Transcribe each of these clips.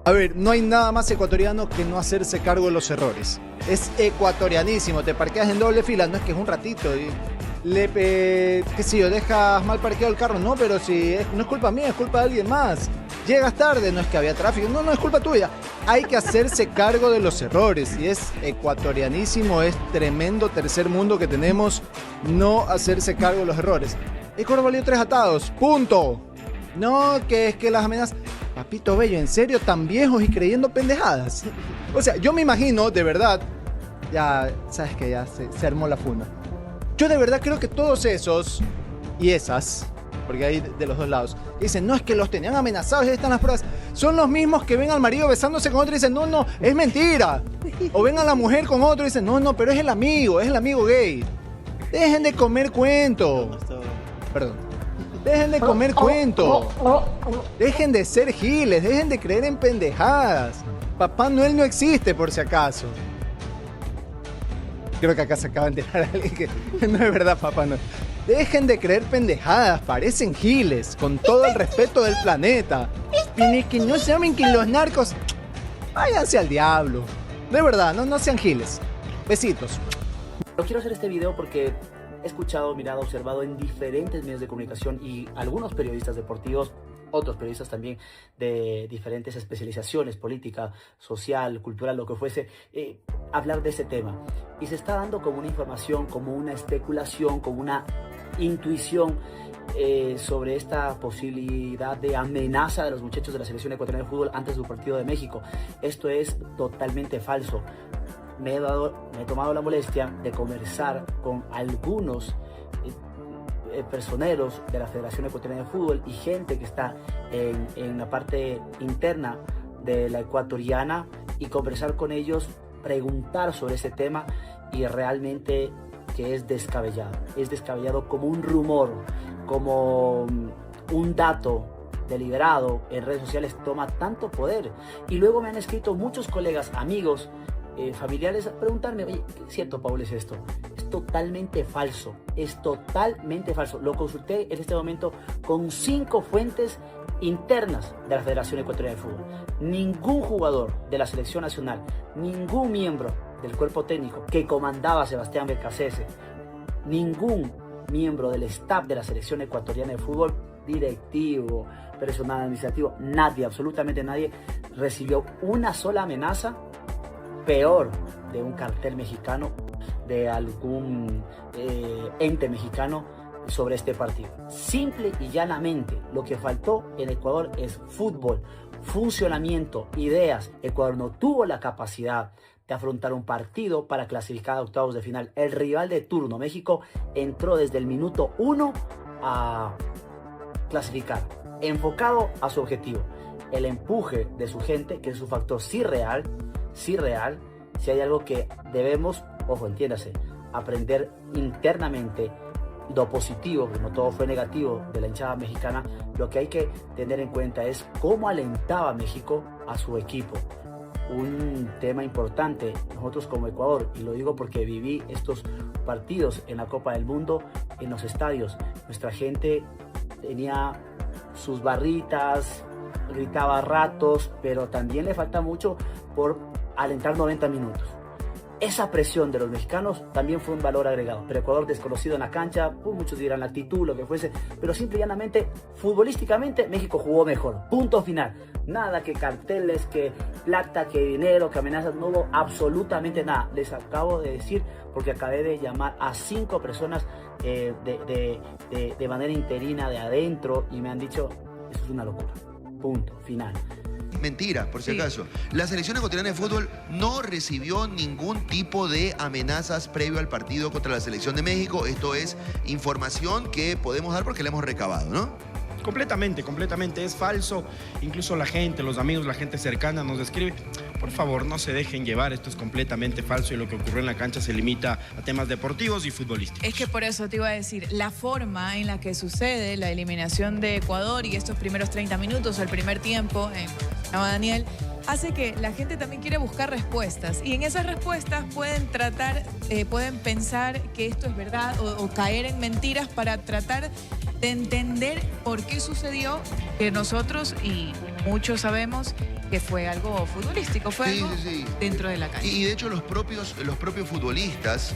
A ver, no hay nada más ecuatoriano que no hacerse cargo de los errores. Es ecuatorianísimo, te parqueas en doble fila, no es que es un ratito y qué sé yo, dejas mal parqueado el carro, no, pero si no es culpa mía, es culpa de alguien más. Llegas tarde, no es que había tráfico, no es culpa tuya. Hay que hacerse cargo de los errores y es ecuatorianísimo, es tremendo tercer mundo que tenemos no hacerse cargo de los errores. Ecuador valió 3 atados, punto. No, que es que las amenazas... Papito bello, ¿en serio tan viejos y creyendo pendejadas? O sea, yo me imagino, de verdad, ya, sabes que ya se armó la funda. Yo de verdad creo que todos esos y esas, porque hay de los dos lados, dicen, no, es que los tenían amenazados y ahí están las pruebas, son los mismos que ven al marido besándose con otro y dicen, no, es mentira. O ven a la mujer con otro y dicen, no, pero es el amigo gay. Dejen de comer cuento. Perdón. Dejen de comer cuento. Dejen de ser giles, dejen de creer en pendejadas. Papá Noel no existe, por si acaso. Creo que acá se acaba de enterar alguien que no es verdad, Papá Noel. Dejen de creer pendejadas, parecen giles, con todo el respeto del planeta. Y que no saben que los narcos... Váyanse al diablo. De verdad, no sean giles. Besitos. Pero quiero hacer este video porque he escuchado, mirado, observado en diferentes medios de comunicación y algunos periodistas deportivos, otros periodistas también de diferentes especializaciones, política, social, cultural, lo que fuese, hablar de ese tema. Y se está dando como una información, como una especulación, como una intuición sobre esta posibilidad de amenaza de los muchachos de la selección ecuatoriana de fútbol antes del partido de México. Esto es totalmente falso. Me he tomado la molestia de conversar con algunos personeros de la Federación Ecuatoriana de Fútbol y gente que está en la parte interna de la ecuatoriana y conversar con ellos, preguntar sobre ese tema y realmente que es descabellado como un rumor, como un dato deliberado en redes sociales toma tanto poder. Y luego me han escrito muchos colegas, amigos, familiares a preguntarme, oye, ¿qué es cierto, Paul, es esto? Es totalmente falso, Lo consulté en este momento con 5 fuentes internas de la Federación Ecuatoriana de Fútbol. Ningún jugador de la selección nacional, ningún miembro del cuerpo técnico que comandaba Sebastián Becasese, ningún miembro del staff de la selección ecuatoriana de fútbol, directivo, personal administrativo, nadie, absolutamente nadie, recibió una sola amenaza peor de un cartel mexicano, de algún ente mexicano sobre este partido. Simple y llanamente, lo que faltó en Ecuador es fútbol, funcionamiento, ideas. Ecuador no tuvo la capacidad de afrontar un partido para clasificar a octavos de final. El rival de turno, México, entró desde el minuto 1 a clasificar, enfocado a su objetivo. El empuje de su gente, que es un factor sí real. Si hay algo que debemos, ojo, entiéndase, aprender internamente, lo positivo, que no todo fue negativo de la hinchada mexicana, lo que hay que tener en cuenta es cómo alentaba México a su equipo. Un tema importante, nosotros como Ecuador, y lo digo porque viví estos partidos en la Copa del Mundo, en los estadios, nuestra gente tenía sus barritas, gritaba a ratos, pero también le falta mucho por alentar 90 minutos. Esa presión de los mexicanos también fue un valor agregado, pero Ecuador desconocido en la cancha, pues muchos dirán la actitud, lo que fuese, pero simple y llanamente, futbolísticamente, México jugó mejor, punto final. Nada que carteles, que plata, que dinero, que amenazas, no hubo absolutamente nada. Les acabo de decir, porque acabé de llamar a 5 personas de manera interina de adentro y me han dicho, eso es una locura, punto final. Mentira, por si acaso. La selección ecuatoriana de fútbol no recibió ningún tipo de amenazas previo al partido contra la selección de México. Esto es información que podemos dar porque la hemos recabado, ¿no? Completamente, es falso. Incluso la gente, los amigos, la gente cercana nos escribe. Por favor, no se dejen llevar, esto es completamente falso y lo que ocurrió en la cancha se limita a temas deportivos y futbolísticos. Es que por eso te iba a decir, la forma en la que sucede la eliminación de Ecuador y estos primeros 30 minutos, el primer tiempo, Daniel, hace que la gente también quiere buscar respuestas y en esas respuestas pueden pensar que esto es verdad o caer en mentiras para tratar de entender por qué sucedió, que nosotros y muchos sabemos que fue algo futbolístico, fue algo dentro de la cancha. Y de hecho los propios futbolistas,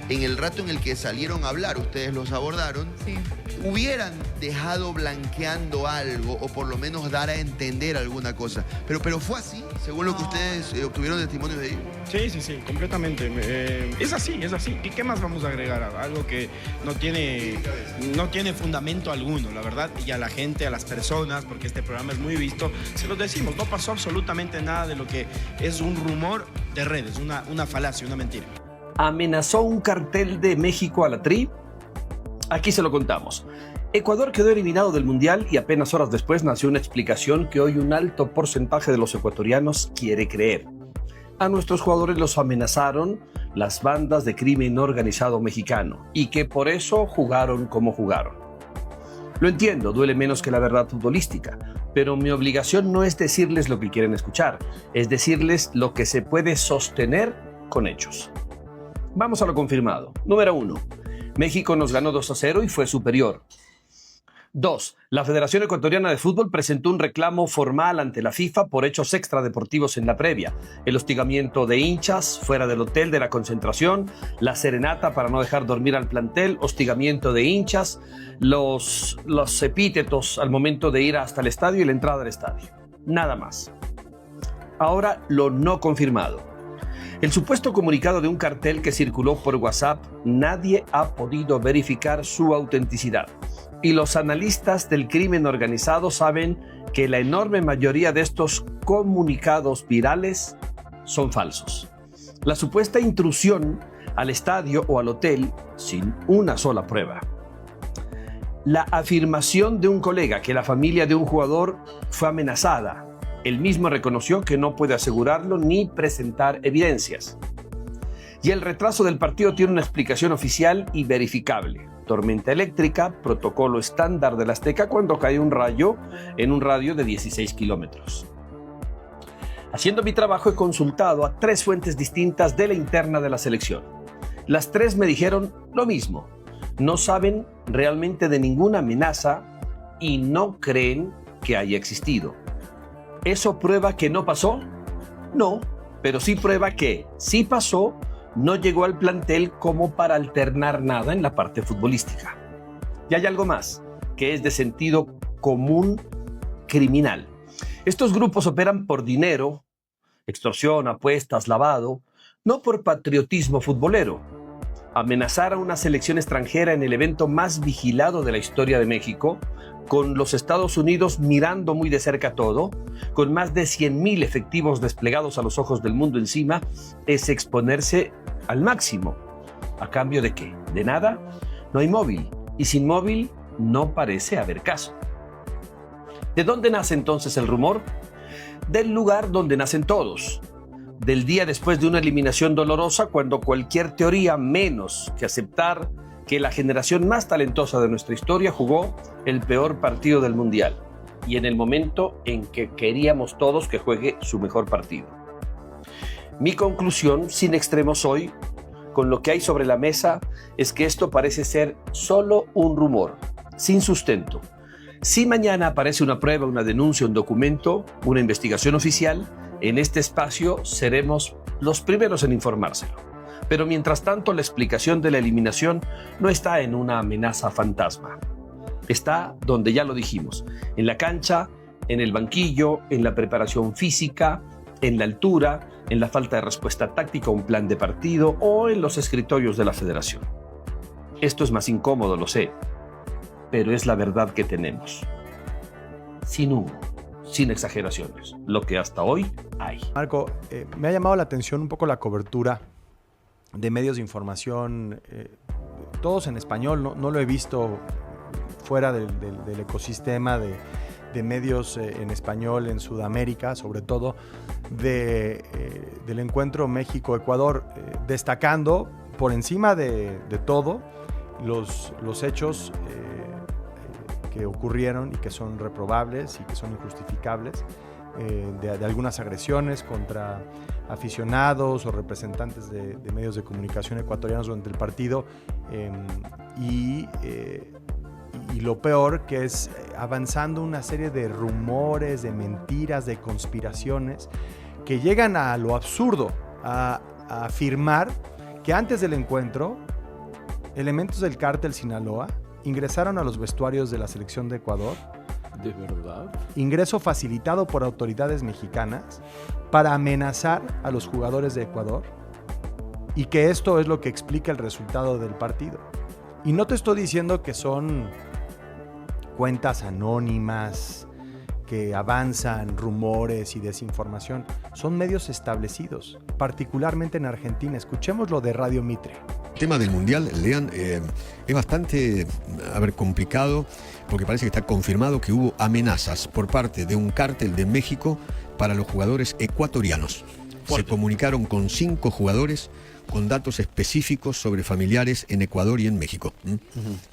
en el rato en el que salieron a hablar, ustedes los abordaron, hubieran dejado blanqueando algo o por lo menos dar a entender alguna cosa. Pero fue así, según lo que ustedes obtuvieron testimonios de ellos. Sí, completamente. Es así. ¿Y qué más vamos a agregar? Algo que no tiene fundamento alguno, la verdad. Y a la gente, a las personas, porque este programa es muy visto, se los decimos, no pasó absolutamente nada de lo que es un rumor de redes, una falacia, una mentira. ¿Amenazó un cartel de México a la Tri? Aquí se lo contamos. Ecuador quedó eliminado del Mundial y apenas horas después nació una explicación que hoy un alto porcentaje de los ecuatorianos quiere creer. A nuestros jugadores los amenazaron las bandas de crimen organizado mexicano y que por eso jugaron como jugaron. Lo entiendo, duele menos que la verdad futbolística, pero mi obligación no es decirles lo que quieren escuchar, es decirles lo que se puede sostener con hechos. Vamos a lo confirmado. Número 1. México nos ganó 2-0 y fue superior. 2. La Federación Ecuatoriana de Fútbol presentó un reclamo formal ante la FIFA por hechos extradeportivos en la previa. El hostigamiento de hinchas fuera del hotel de la concentración, la serenata para no dejar dormir al plantel, hostigamiento de hinchas, los epítetos al momento de ir hasta el estadio y la entrada al estadio. Nada más. Ahora lo no confirmado. El supuesto comunicado de un cartel que circuló por WhatsApp, nadie ha podido verificar su autenticidad. Y los analistas del crimen organizado saben que la enorme mayoría de estos comunicados virales son falsos. La supuesta intrusión al estadio o al hotel sin una sola prueba. La afirmación de un colega que la familia de un jugador fue amenazada. Él mismo reconoció que no puede asegurarlo ni presentar evidencias. Y el retraso del partido tiene una explicación oficial y verificable. Tormenta eléctrica, protocolo estándar del Azteca cuando cae un rayo en un radio de 16 kilómetros. Haciendo mi trabajo he consultado a 3 fuentes distintas de la interna de la selección. Las 3 me dijeron lo mismo. No saben realmente de ninguna amenaza y no creen que haya existido. ¿Eso prueba que no pasó? No, pero sí prueba que sí pasó, no llegó al plantel como para alternar nada en la parte futbolística. Y hay algo más, que es de sentido común criminal. Estos grupos operan por dinero, extorsión, apuestas, lavado, no por patriotismo futbolero. Amenazar a una selección extranjera en el evento más vigilado de la historia de México, con los Estados Unidos mirando muy de cerca todo, con más de 100,000 efectivos desplegados a los ojos del mundo encima, es exponerse al máximo. ¿A cambio de qué? ¿De nada? No hay móvil, y sin móvil no parece haber caso. ¿De dónde nace entonces el rumor? Del lugar donde nacen todos. Del día después de una eliminación dolorosa, cuando cualquier teoría menos que aceptar que la generación más talentosa de nuestra historia jugó el peor partido del Mundial y en el momento en que queríamos todos que juegue su mejor partido. Mi conclusión, sin extremos hoy, con lo que hay sobre la mesa, es que esto parece ser solo un rumor, sin sustento. Si mañana aparece una prueba, una denuncia, un documento, una investigación oficial, en este espacio seremos los primeros en informárselo. Pero mientras tanto, la explicación de la eliminación no está en una amenaza fantasma. Está donde ya lo dijimos, en la cancha, en el banquillo, en la preparación física, en la altura, en la falta de respuesta táctica a un plan de partido o en los escritorios de la federación. Esto es más incómodo, lo sé, pero es la verdad que tenemos. Sin humo, sin exageraciones, lo que hasta hoy hay. Marco, me ha llamado la atención un poco la cobertura de medios de información, todos en español, no lo he visto fuera del ecosistema de medios en español en Sudamérica, sobre todo del encuentro México-Ecuador, destacando por encima de todo los hechos que ocurrieron y que son reprobables y que son injustificables, de algunas agresiones contra aficionados o representantes de medios de comunicación ecuatorianos durante el partido, y y lo peor, que es avanzando una serie de rumores, de mentiras, de conspiraciones que llegan a lo absurdo, a afirmar que antes del encuentro, elementos del cártel Sinaloa ingresaron a los vestuarios de la selección de Ecuador. ¿De verdad? Ingreso facilitado por autoridades mexicanas para amenazar a los jugadores de Ecuador, y que esto es lo que explica el resultado del partido. Y no te estoy diciendo que son cuentas anónimas que avanzan rumores y desinformación. Son medios establecidos, particularmente en Argentina. Escuchemos lo de Radio Mitre. El tema del Mundial, Lean, es bastante complicado, porque parece que está confirmado que hubo amenazas por parte de un cártel de México para los jugadores ecuatorianos. Se comunicaron con 5 jugadores con datos específicos sobre familiares en Ecuador y en México.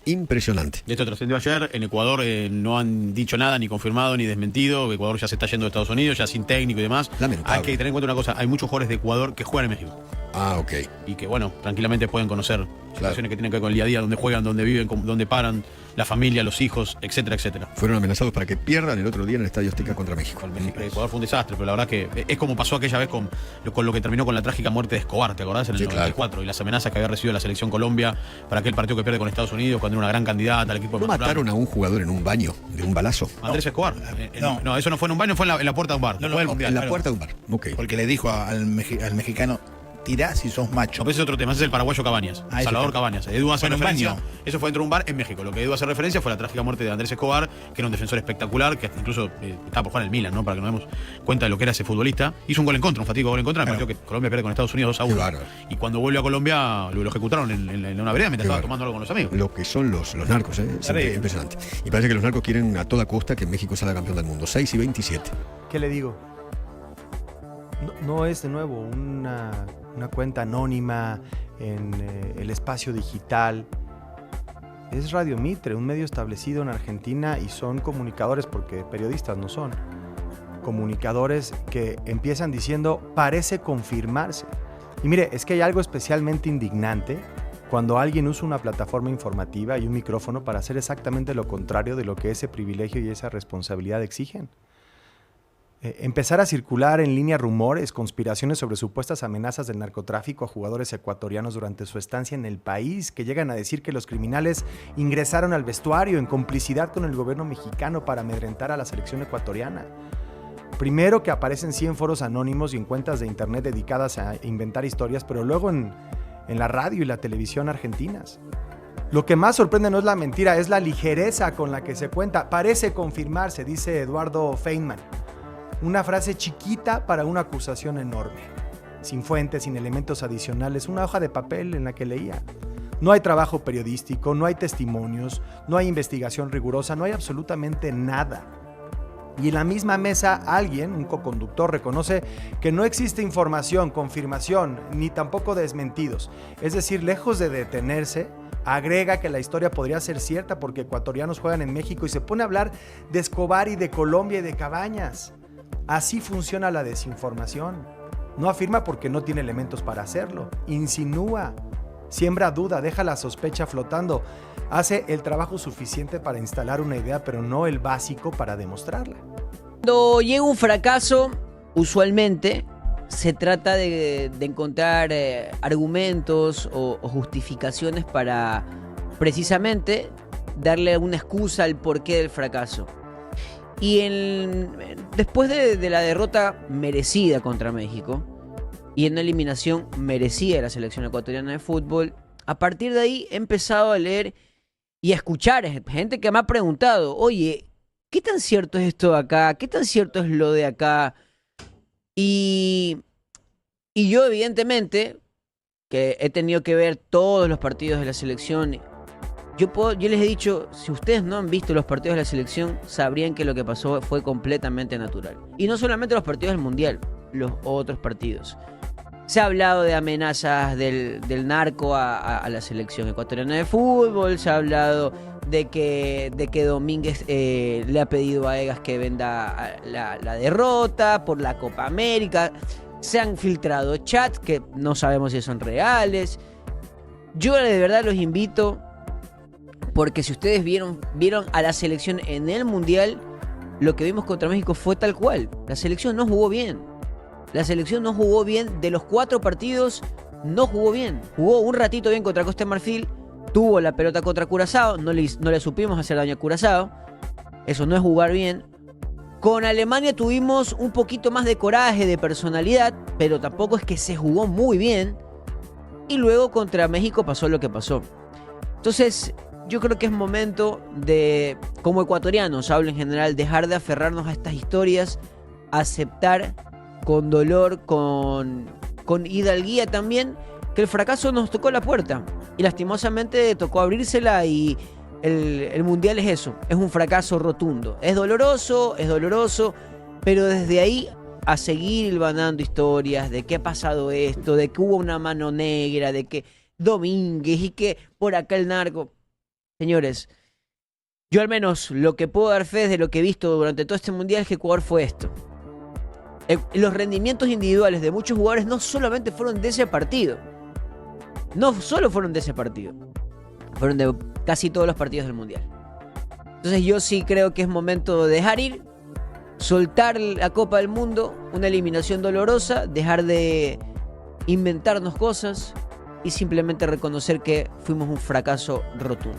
Impresionante. Esto trascendió ayer. En Ecuador no han dicho nada, ni confirmado, ni desmentido. Ecuador ya se está yendo de Estados Unidos, ya sin técnico y demás. Lamentable. Hay que tener en cuenta una cosa. Hay muchos jugadores de Ecuador que juegan en México. Ah, ok. Y que, bueno, tranquilamente pueden conocer situaciones que tienen que ver con el día a día, donde juegan, donde viven, donde paran, la familia, los hijos, etcétera, etcétera. Fueron amenazados para que pierdan el otro día en el Estadio Azteca contra México. Ecuador fue un desastre, pero la verdad que es como pasó aquella vez con lo que terminó con la trágica muerte de Escobar, ¿te acordás? En el 94, claro. Y las amenazas que había recibido la selección Colombia para aquel partido que pierde con Estados Unidos, cuando era una gran candidata al equipo de ¿No mataron a un jugador en un baño de un balazo? Andrés Escobar. No, eso no fue en un baño, fue en la puerta de un bar. En la puerta de un bar. Okay. Porque le dijo al mexicano: tirá si sos macho. No, ese es otro tema, ese es el paraguayo Cabañas, Salvador Cabañas. Edu hace referencia, eso fue dentro de un bar en México. Lo que Edu hace referencia fue la trágica muerte de Andrés Escobar, que era un defensor espectacular, que incluso estaba por jugar en el Milan, ¿no? Para que nos demos cuenta de lo que era ese futbolista. Hizo un gol en contra, un fatídico gol en contra, en el partido que Colombia pierde con Estados Unidos 2-1. Y cuando vuelve a Colombia, lo ejecutaron en una vereda mientras estaba tomando algo con los amigos. Lo que son los narcos, es impresionante. Y parece que los narcos quieren a toda costa que México salga campeón del mundo. 6 y 27. ¿Qué le digo? No es de nuevo una cuenta anónima en el espacio digital. Es Radio Mitre, un medio establecido en Argentina, y son comunicadores, porque periodistas no son, comunicadores que empiezan diciendo parece confirmarse. Y mire, es que hay algo especialmente indignante cuando alguien usa una plataforma informativa y un micrófono para hacer exactamente lo contrario de lo que ese privilegio y esa responsabilidad exigen. Empezar a circular en línea rumores, conspiraciones sobre supuestas amenazas del narcotráfico a jugadores ecuatorianos durante su estancia en el país, que llegan a decir que los criminales ingresaron al vestuario en complicidad con el gobierno mexicano para amedrentar a la selección ecuatoriana. Primero que aparecen 100 foros anónimos y en cuentas de internet dedicadas a inventar historias, pero luego en la radio y la televisión argentinas. Lo que más sorprende no es la mentira, es la ligereza con la que se cuenta. Parece confirmarse, dice Eduardo Feynman. Una frase chiquita para una acusación enorme. Sin fuentes, sin elementos adicionales, una hoja de papel en la que leía. No hay trabajo periodístico, no hay testimonios, no hay investigación rigurosa, no hay absolutamente nada. Y en la misma mesa alguien, un coconductor, reconoce que no existe información, confirmación, ni tampoco desmentidos. Es decir, lejos de detenerse, agrega que la historia podría ser cierta porque ecuatorianos juegan en México, y se pone a hablar de Escobar y de Colombia y de Cabañas. Así funciona la desinformación. No afirma porque no tiene elementos para hacerlo. Insinúa, siembra duda, deja la sospecha flotando. Hace el trabajo suficiente para instalar una idea, pero no el básico para demostrarla. Cuando llega un fracaso, usualmente se trata de encontrar argumentos o justificaciones para precisamente darle una excusa al porqué del fracaso. Y después de la derrota merecida contra México y en una eliminación merecida de la selección ecuatoriana de fútbol, a partir de ahí he empezado a leer y a escuchar gente que me ha preguntado: oye, ¿qué tan cierto es esto de acá? ¿Qué tan cierto es lo de acá? Y yo, evidentemente, que he tenido que ver todos los partidos de la selección, yo les he dicho, si ustedes no han visto los partidos de la selección, sabrían que lo que pasó fue completamente natural. Y no solamente los partidos del Mundial, los otros partidos. Se ha hablado de amenazas del narco a la selección ecuatoriana de fútbol, se ha hablado de que Domínguez le ha pedido a Egas que venda la derrota por la Copa América. Se han filtrado chats que no sabemos si son reales. Yo de verdad los invito Porque si ustedes vieron a la selección en el Mundial, lo que vimos contra México fue tal cual. La selección no jugó bien. La selección no jugó bien. De los 4 partidos, no jugó bien. Jugó un ratito bien contra Costa de Marfil. Tuvo la pelota contra Curazao. No le supimos hacer daño a Curazao. Eso no es jugar bien. Con Alemania tuvimos un poquito más de coraje, de personalidad, pero tampoco es que se jugó muy bien. Y luego contra México pasó lo que pasó. Entonces, yo creo que es momento de, como ecuatorianos, hablo en general, dejar de aferrarnos a estas historias, aceptar con dolor, con hidalguía también, que el fracaso nos tocó la puerta. Y lastimosamente tocó abrírsela y el Mundial es eso, es un fracaso rotundo. Es doloroso, pero desde ahí a seguir hilvanando historias de que ha pasado esto, de que hubo una mano negra, de que Domínguez y que por acá el narco. Señores, yo al menos lo que puedo dar fe de lo que he visto durante todo este Mundial es que Ecuador fue esto. Los rendimientos individuales de muchos jugadores no solamente fueron de ese partido. No solo fueron de ese partido. Fueron de casi todos los partidos del Mundial. Entonces yo sí creo que es momento de dejar ir, soltar la Copa del Mundo, una eliminación dolorosa, dejar de inventarnos cosas y simplemente reconocer que fuimos un fracaso rotundo.